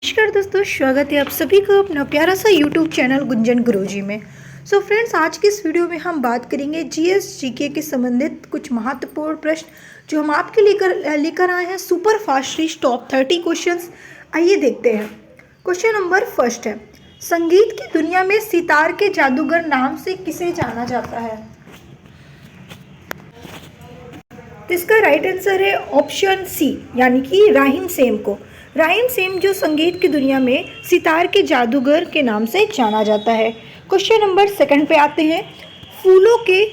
नमस्कार दोस्तों, स्वागत है आप सभी को अपना प्यारा सा यूट्यूब चैनल गुंजन गुरुजी में। सो फ्रेंड्स, आज की इस वीडियो में हम बात करेंगे जीएस जीके के संबंधित कुछ महत्वपूर्ण प्रश्न जो हम आपके लेकर आए हैं। Super fast reach top 30 questions. आइए देखते हैं। क्वेश्चन नंबर फर्स्ट है, संगीत की दुनिया में सितार के जादूगर नाम से किसे जाना जाता है? तो इसका राइट आंसर है ऑप्शन सी, यानी कि राहिम सेम को। राहिम सेम जो संगीत की दुनिया में सितार के जादूगर के नाम से जाना जाता है। क्वेश्चन नंबर सेकंड पे आते हैं, फूलों के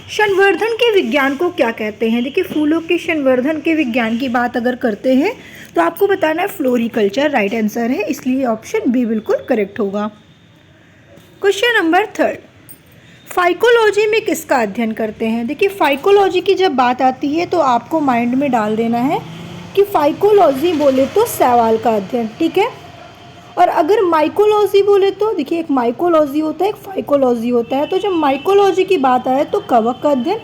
संवर्धन के विज्ञान को क्या कहते हैं? देखिए, फूलों के संवर्धन के विज्ञान की बात अगर करते हैं तो आपको बताना है फ्लोरिकल्चर राइट आंसर है, इसलिए ऑप्शन बी बिल्कुल करेक्ट होगा। क्वेश्चन नंबर थर्ड, फाइकोलॉजी में किसका अध्ययन करते हैं? देखिए, फाइकोलॉजी की जब बात आती है तो आपको माइंड में डाल देना है कि फाइकोलॉजी बोले तो शैवाल का अध्ययन, ठीक है। और अगर माइकोलॉजी बोले तो देखिए, एक माइकोलॉजी होता है, एक फाइकोलॉजी होता है। तो जब माइकोलॉजी की बात आए तो कवक का अध्ययन,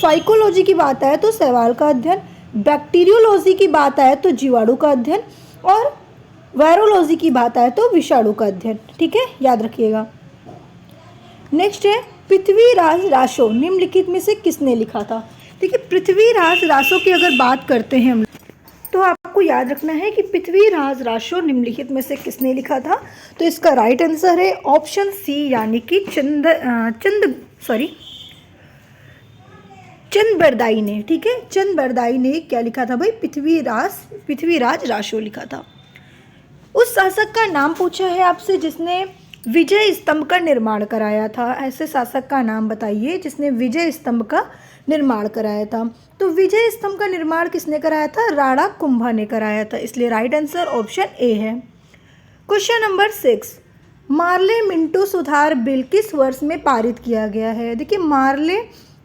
फाइकोलॉजी की बात आए तो शैवाल का अध्ययन, बैक्टीरियोलॉजी की बात आए तो जीवाणु का अध्ययन, और वायरोलॉजी की बात आए तो विषाणु का अध्ययन, ठीक है, याद रखिएगा। नेक्स्ट है, पृथ्वीराज रासो निम्नलिखित में से किसने लिखा था? देखिए, पृथ्वीराज रासो की अगर बात करते हैं हम तो आपको याद रखना है कि पृथ्वीराज रासो निम्नलिखित में से किसने लिखा था? तो इसका राइट आंसर है ऑप्शन सी, यानी कि चंद बरदाई ने, ठीक है। चंद बरदाई ने क्या लिखा था भाई? पृथ्वीराज रासो लिखा था। उस शासक का नाम पूछा है आपसे जिसने विजय स्तंभ का निर्माण कराया था। ऐसे शासक का नाम बताइए जिसने विजय स्तंभ का निर्माण कराया था। तो विजय स्तंभ का निर्माण किसने कराया था? राणा कुंभा ने कराया था, इसलिए राइट आंसर ऑप्शन ए है। क्वेश्चन नंबर 6, मार्ले मिंटो सुधार बिल किस वर्ष में पारित किया गया है? देखिए, मार्ले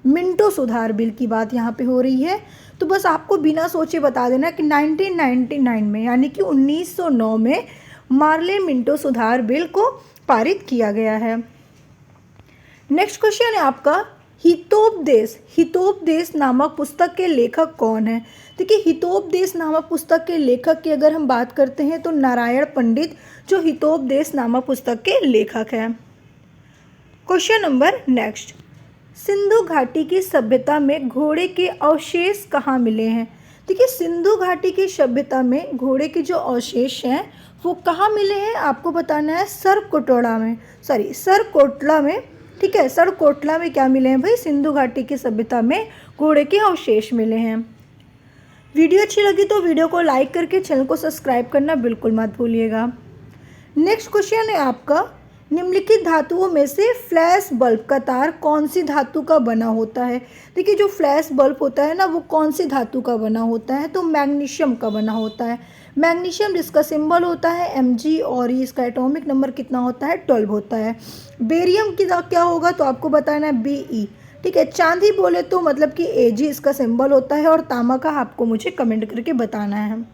मिंटो सुधार बिल की बात यहाँ पे हो रही है, तो बस आपको बिना सोचे बता देना कि 1999 में, यानी कि 1909 में मार्ले मिंटो सुधार बिल को पारित किया गया है। नेक्स्ट क्वेश्चन है आपका, हितोपदेश नामक पुस्तक के लेखक कौन है? देखिए, हितोपदेश नामक पुस्तक के लेखक की अगर हम बात करते हैं तो नारायण पंडित जो हितोपदेश नामक पुस्तक के लेखक हैं। क्वेश्चन नंबर नेक्स्ट, सिंधु घाटी की सभ्यता में घोड़े के अवशेष कहाँ मिले हैं? देखिए, सिंधु घाटी की सभ्यता में घोड़े के जो अवशेष हैं वो कहाँ मिले हैं? आपको बताना है सरकोटला में, ठीक है। सरकोटला में क्या मिले हैं भाई? सिंधु घाटी की सभ्यता में घोड़े के अवशेष मिले हैं। वीडियो अच्छी लगी तो वीडियो को लाइक करके चैनल को सब्सक्राइब करना बिल्कुल मत भूलिएगा। नेक्स्ट क्वेश्चन है आपका, निम्नलिखित धातुओं में से फ्लैश बल्ब का तार कौन सी धातु का बना होता है? देखिए, जो फ्लैश बल्ब होता है ना, वो कौन सी धातु का बना होता है? तो मैग्नीशियम का बना होता है। मैग्नीशियम जिसका सिंबल होता है Mg, और इसका एटॉमिक नंबर कितना होता है? 12 होता है। बेरियम की क्या होगा? तो आपको बताना है Be, ठीक है। चांदी बोले तो मतलब कि Ag इसका सिंबल होता है, और तांबा का आपको मुझे कमेंट करके बताना है।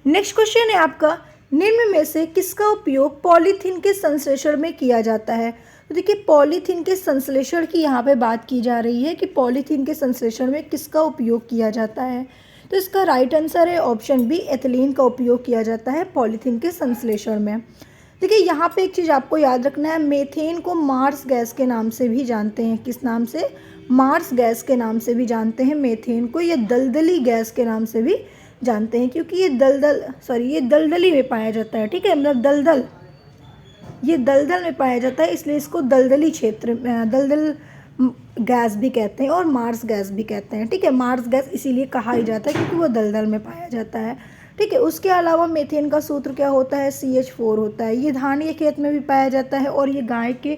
नेक्स्ट क्वेश्चन है आपका, निम्न में से किसका उपयोग पॉलीथीन के संश्लेषण में किया जाता है? तो देखिए, पॉलीथीन के संश्लेषण की यहाँ पे बात की जा रही है कि पॉलीथीन के संश्लेषण में किसका उपयोग किया जाता है। तो इसका राइट आंसर है ऑप्शन बी, एथिलीन का उपयोग किया जाता है पॉलीथीन के संश्लेषण में। देखिए, यहाँ पे एक चीज़ आपको याद रखना है, मेथेन को मार्स गैस के नाम से भी जानते हैं। किस नाम से? मार्स गैस के नाम से भी जानते हैं मेथेन को, या दलदली गैस के नाम से भी जानते हैं, क्योंकि ये दलदली में पाया जाता है, ठीक है। मतलब ये दलदल में पाया जाता है, इसलिए इसको दलदली क्षेत्र, दलदल गैस भी कहते हैं और मार्स गैस भी कहते हैं, ठीक है। मार्स गैस इसीलिए कहा ही जाता है क्योंकि वो दलदल में पाया जाता है, ठीक है। उसके अलावा मेथेन का सूत्र क्या होता है? CH4 होता है। ये धान के खेत में भी पाया जाता है, और ये गाय के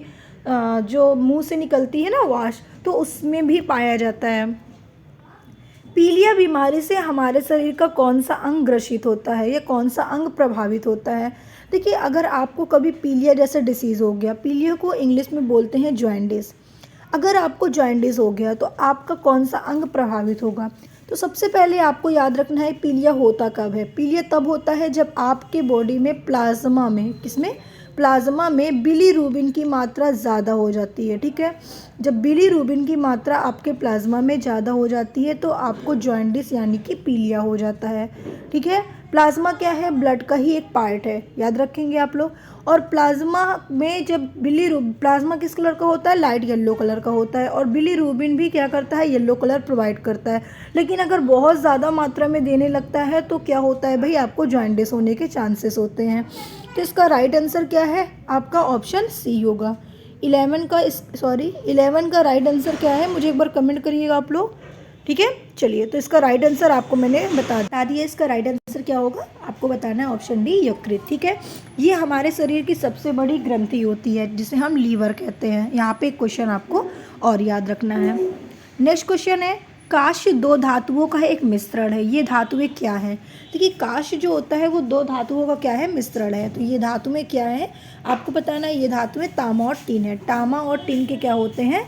जो मुंह से निकलती है ना वाश, तो उसमें भी पाया जाता है। पीलिया बीमारी से हमारे शरीर का कौन सा अंग ग्रसित होता है, या कौन सा अंग प्रभावित होता है? देखिए, अगर आपको कभी पीलिया जैसा डिसीज़ हो गया, पीलिया को इंग्लिश में बोलते हैं जॉइंडिस, अगर आपको जॉइंडिस हो गया तो आपका कौन सा अंग प्रभावित होगा? तो सबसे पहले आपको याद रखना है पीलिया होता कब है। पीलिया तब होता है जब आपके बॉडी में प्लाज्मा में, किसमें? प्लाज्मा में बिलीरुबिन की मात्रा ज़्यादा हो जाती है, ठीक है। जब बिलीरुबिन की मात्रा आपके प्लाज्मा में ज़्यादा हो जाती है तो आपको जॉइंडिस यानी कि पीलिया हो जाता है, ठीक है। प्लाज्मा क्या है, ब्लड का ही एक पार्ट है, याद रखेंगे आप लोग। और प्लाज्मा में जब प्लाज्मा किस कलर का होता है, लाइट येलो कलर का होता है। और बिलीरुबिन भी क्या करता है, येलो कलर प्रोवाइड करता है। लेकिन अगर बहुत ज़्यादा मात्रा में देने लगता है तो क्या होता है भाई, आपको जॉन्डिस होने के चांसेस होते हैं। तो इसका राइट आंसर क्या है, आपका ऑप्शन सी होगा। 11 का राइट आंसर क्या है, मुझे एक बार कमेंट करिएगा आप लोग, ठीक है। चलिए, तो इसका राइट आंसर आपको मैंने बता दिया। इसका राइट आंसर क्या होगा, आपको बताना है ऑप्शन डी, यकृत, ठीक है। ये हमारे शरीर की सबसे बड़ी ग्रंथि होती है जिसे हम लीवर कहते हैं। यहाँ पे एक क्वेश्चन आपको और याद रखना है। नेक्स्ट क्वेश्चन है, काष्य दो धातुओं का एक मिश्रण है, ये धातुएं क्या है। देखिए, काष्य जो होता है वो दो धातुओं का क्या है, मिश्रण है। तो ये धातुएं क्या है, आपको बताना है। ये धातुएं तामा और टिन है। तामा और टिन के क्या होते हैं,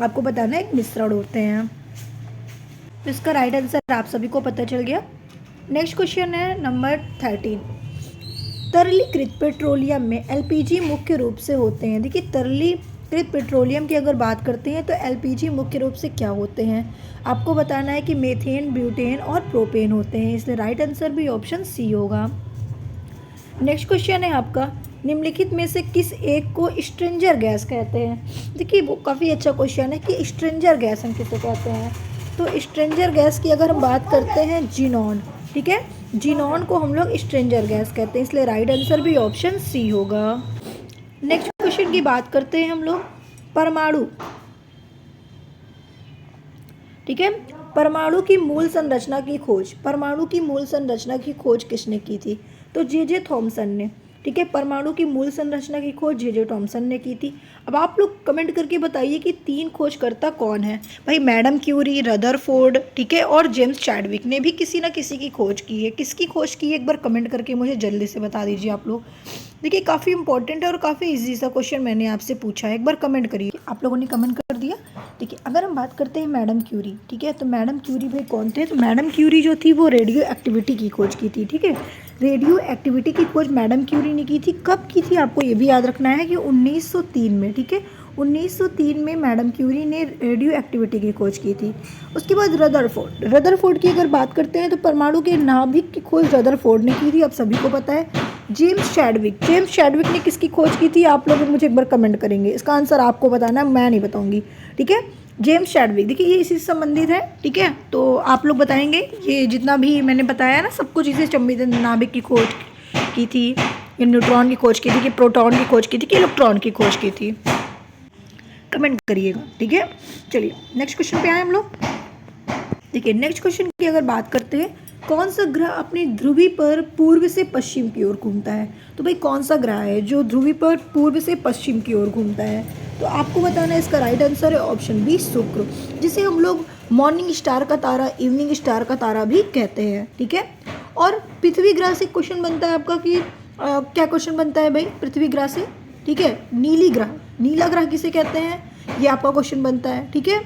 आपको बताना है, एक मिश्रण होते हैं। तो इसका राइट आंसर आप सभी को पता चल गया। नेक्स्ट क्वेश्चन है नंबर 13। तरलीकृत पेट्रोलियम में एलपीजी मुख्य रूप से होते हैं। देखिए, तरलीकृत पेट्रोलियम की अगर बात करते हैं तो एलपीजी मुख्य रूप से क्या होते हैं, आपको बताना है कि मेथेन, ब्यूटेन और प्रोपेन होते हैं। इसलिए राइट आंसर भी ऑप्शन सी होगा। नेक्स्ट क्वेश्चन है आपका, निम्नलिखित में से किस एक को स्ट्रेंजर गैस कहते हैं। देखिए, वो काफ़ी अच्छा क्वेश्चन है कि स्ट्रेंजर गैस हम किसे कहते हैं। तो स्ट्रेंजर गैस की अगर हम बात करते हैं, जीनॉन, ठीक है, जीनॉन को हम लोग स्ट्रेंजर गैस कहते हैं। इसलिए राइट आंसर भी ऑप्शन सी होगा। नेक्स्ट क्वेश्चन की बात करते हैं हम लोग, परमाणु, ठीक है। परमाणु की मूल संरचना की खोज, परमाणु की मूल संरचना की खोज किसने की थी, तो जे थॉमसन ने, ठीक है। परमाणु की मूल संरचना की खोज जे थॉमसन ने की थी। अब आप लोग कमेंट करके बताइए कि 3 खोजकर्ता कौन है भाई, मैडम क्यूरी, रदरफोर्ड, ठीक है, और जेम्स चैडविक ने भी किसी ना किसी की खोज की है। किसकी खोज की है, एक बार कमेंट करके मुझे जल्दी से बता दीजिए आप लोग। देखिए, काफ़ी इंपॉर्टेंट है और काफ़ी इजी सा क्वेश्चन मैंने आपसे पूछा है, एक बार कमेंट करिए। आप लोगों ने कमेंट कर दिया। देखिए, अगर हम बात करते हैं मैडम क्यूरी, ठीक है, तो मैडम क्यूरी भाई कौन थे, तो मैडम क्यूरी जो थी वो रेडियो एक्टिविटी की खोज की थी, ठीक है। रेडियो एक्टिविटी की खोज मैडम क्यूरी ने की थी। कब की थी, आपको ये भी याद रखना है कि 1903 में, ठीक है। 1903 में मैडम क्यूरी ने रेडियो एक्टिविटी की खोज की थी। उसके बाद रदरफोर्ड की अगर बात करते हैं तो परमाणु के नाभिक की खोज रदरफोर्ड ने की थी, आप सभी को पता है। जेम्स चैडविक ने किसकी खोज की थी, आप लोग मुझे एक बार कमेंट करेंगे। इसका आंसर आपको बताना है, मैं नहीं बताऊंगी, ठीक है। जेम्स चैडविक, देखिए ये इसी से संबंधित है, ठीक है। तो आप लोग बताएंगे, ये जितना भी मैंने बताया ना, सब कुछ इसी संबंधित। नाभिक की खोज की थी, ये न्यूट्रॉन की खोज की थी, कि प्रोटॉन की खोज की थी, कि इलेक्ट्रॉन की खोज की थी, कमेंट करिएगा, ठीक है। चलिए, नेक्स्ट क्वेश्चन पे आए हम लोग। देखिए, नेक्स्ट क्वेश्चन की अगर बात करते हैं, कौन सा ग्रह अपनी ध्रुवी पर पूर्व से पश्चिम की ओर घूमता है। तो भाई कौन सा ग्रह है जो ध्रुवी पर पूर्व से पश्चिम की ओर घूमता है, तो आपको बताना है। इसका राइट आंसर है ऑप्शन बी, शुक्र, जिसे हम लोग मॉर्निंग स्टार का तारा, इवनिंग स्टार का तारा भी कहते हैं, ठीक है। और पृथ्वी ग्रह से क्वेश्चन बनता है आपका कि क्या क्वेश्चन बनता है भाई पृथ्वी ग्रह से, ठीक है। नीला ग्रह किसे कहते हैं, ये आपका क्वेश्चन बनता है, ठीक है।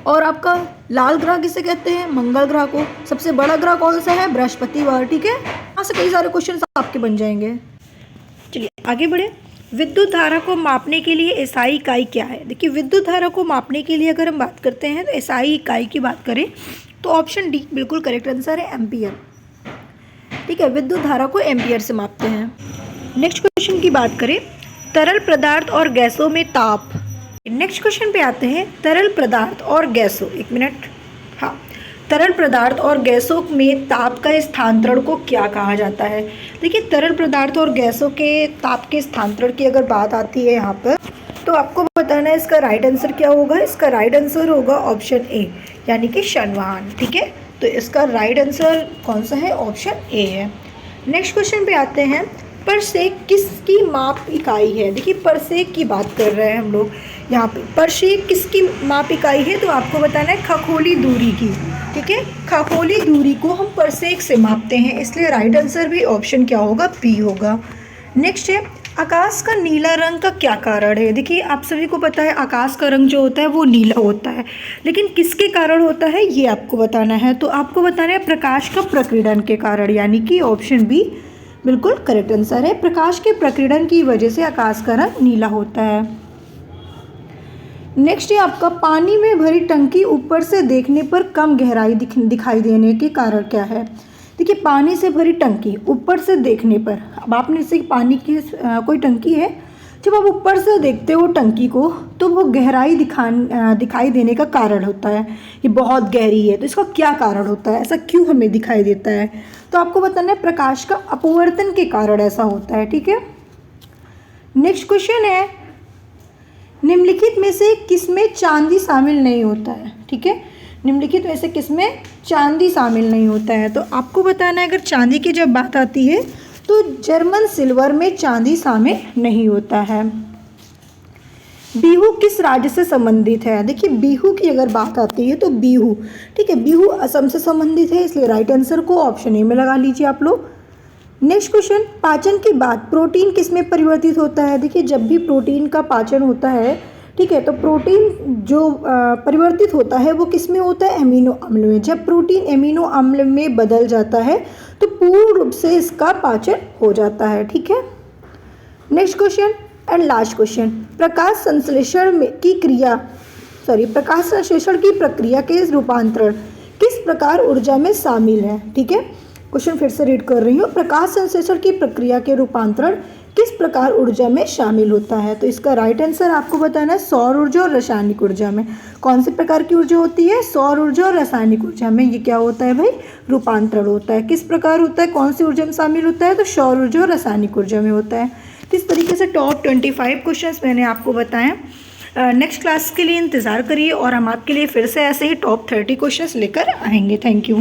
और आपका लाल ग्रह किसे कहते हैं, मंगल ग्रह को। सबसे बड़ा ग्रह कौन सा है, बृहस्पतिवार, ठीक है। यहाँ से कई सारे क्वेश्चन आपके बन जाएंगे। चलिए आगे बढ़े। विद्युत धारा को मापने के लिए एसआई इकाई क्या है। देखिए, विद्युत धारा को मापने के लिए अगर हम बात करते हैं तो एसआई इकाई की बात करें तो ऑप्शन डी बिल्कुल करेक्ट आंसर है, एम्पियर, ठीक है। विद्युत धारा को एम्पियर से मापते हैं। नेक्स्ट क्वेश्चन की बात करें, तरल पदार्थ और गैसों में ताप। नेक्स्ट क्वेश्चन पे आते हैं, तरल पदार्थ और गैसों, एक मिनट, हाँ, तरल पदार्थ और गैसों में ताप का स्थानांतरण को क्या कहा जाता है। देखिए, तरल पदार्थ और गैसों के ताप के स्थानांतरण की अगर बात आती है यहाँ पर, तो आपको बताना है इसका राइट आंसर क्या होगा। इसका राइट आंसर होगा ऑप्शन ए, यानी कि शनवाहन, ठीक है। तो इसका राइट आंसर कौन सा है, ऑप्शन ए है। नेक्स्ट क्वेश्चन पे आते हैं, परसेक किसकी माप इकाई है। देखिए, परसेक की बात कर रहे हैं हम लोग यहाँ पे। परसेक किसकी माप इकाई है, तो आपको बताना है खगोलीय दूरी की, ठीक है। खगोलीय दूरी को हम परसेक से मापते हैं, इसलिए राइट आंसर भी ऑप्शन क्या होगा, बी होगा। नेक्स्ट है, आकाश का नीला रंग का क्या कारण है। देखिए, आप सभी को पता है आकाश का रंग जो होता है वो नीला होता है, लेकिन किसके कारण होता है ये आपको बताना है। तो आपको बताना है प्रकाश का प्रकीर्णन के कारण, यानी कि ऑप्शन बी बिल्कुल करेक्ट आंसर है। प्रकाश के प्रकीर्णन की वजह से आकाश का रंग नीला होता है। नेक्स्ट है आपका, पानी में भरी टंकी ऊपर से देखने पर कम गहराई दिखाई देने के कारण क्या है। देखिए पानी से भरी टंकी ऊपर से देखने पर, अब आपने जैसे पानी की कोई टंकी है, जब आप ऊपर से देखते हो टंकी को तो वो गहराई दिखाई देने का कारण होता है, ये बहुत गहरी है, तो इसका क्या कारण होता है, ऐसा क्यों हमें दिखाई देता है? तो आपको बताना है प्रकाश का अपवर्तन के कारण ऐसा होता है। ठीक है, नेक्स्ट क्वेश्चन है, निम्नलिखित में से किसमें चांदी शामिल नहीं होता है? ठीक है, निम्नलिखित में से किसमें चांदी शामिल नहीं होता है? तो आपको बताना है, अगर चांदी की जब बात आती है तो जर्मन सिल्वर में चांदी शामिल नहीं होता है। बिहू किस राज्य से संबंधित है? देखिए बिहू की अगर बात आती है तो बिहू, ठीक है, बिहू असम से संबंधित है, इसलिए राइट आंसर को ऑप्शन ए में लगा लीजिए आप लोग। नेक्स्ट क्वेश्चन, पाचन के बाद प्रोटीन किस में परिवर्तित होता है? देखिए जब भी प्रोटीन का पाचन होता है, ठीक है, तो प्रोटीन जो परिवर्तित होता है वो किस में होता है? एमिनो अम्ल में। जब प्रोटीन एमिनो अम्ल में बदल जाता है तो पूर्ण रूप से इसका पाचन हो जाता है। ठीक है, next question and last question, प्रकाश संश्लेषण की प्रक्रिया के रूपांतरण किस प्रकार ऊर्जा में शामिल है? ठीक है, क्वेश्चन फिर से रीड कर रही हूँ, प्रकाश संश्लेषण की प्रक्रिया के रूपांतरण किस प्रकार ऊर्जा में शामिल होता है? तो इसका राइट आंसर आपको बताना है सौर ऊर्जा और रासायनिक ऊर्जा में। कौन सी प्रकार की ऊर्जा होती है? सौर ऊर्जा और रासायनिक ऊर्जा में ये क्या होता है भाई? रूपांतरण होता है। किस प्रकार होता है, कौन सी ऊर्जा में शामिल होता है? तो सौर ऊर्जा और रासायनिक ऊर्जा में होता है। तो इस तरीके से टॉप 25 क्वेश्चंस मैंने आपको बताएं। नेक्स्ट क्लास के लिए इंतज़ार करिए और हम आपके लिए फिर से ऐसे ही टॉप 30 क्वेश्चंस लेकर आएंगे। Thank you.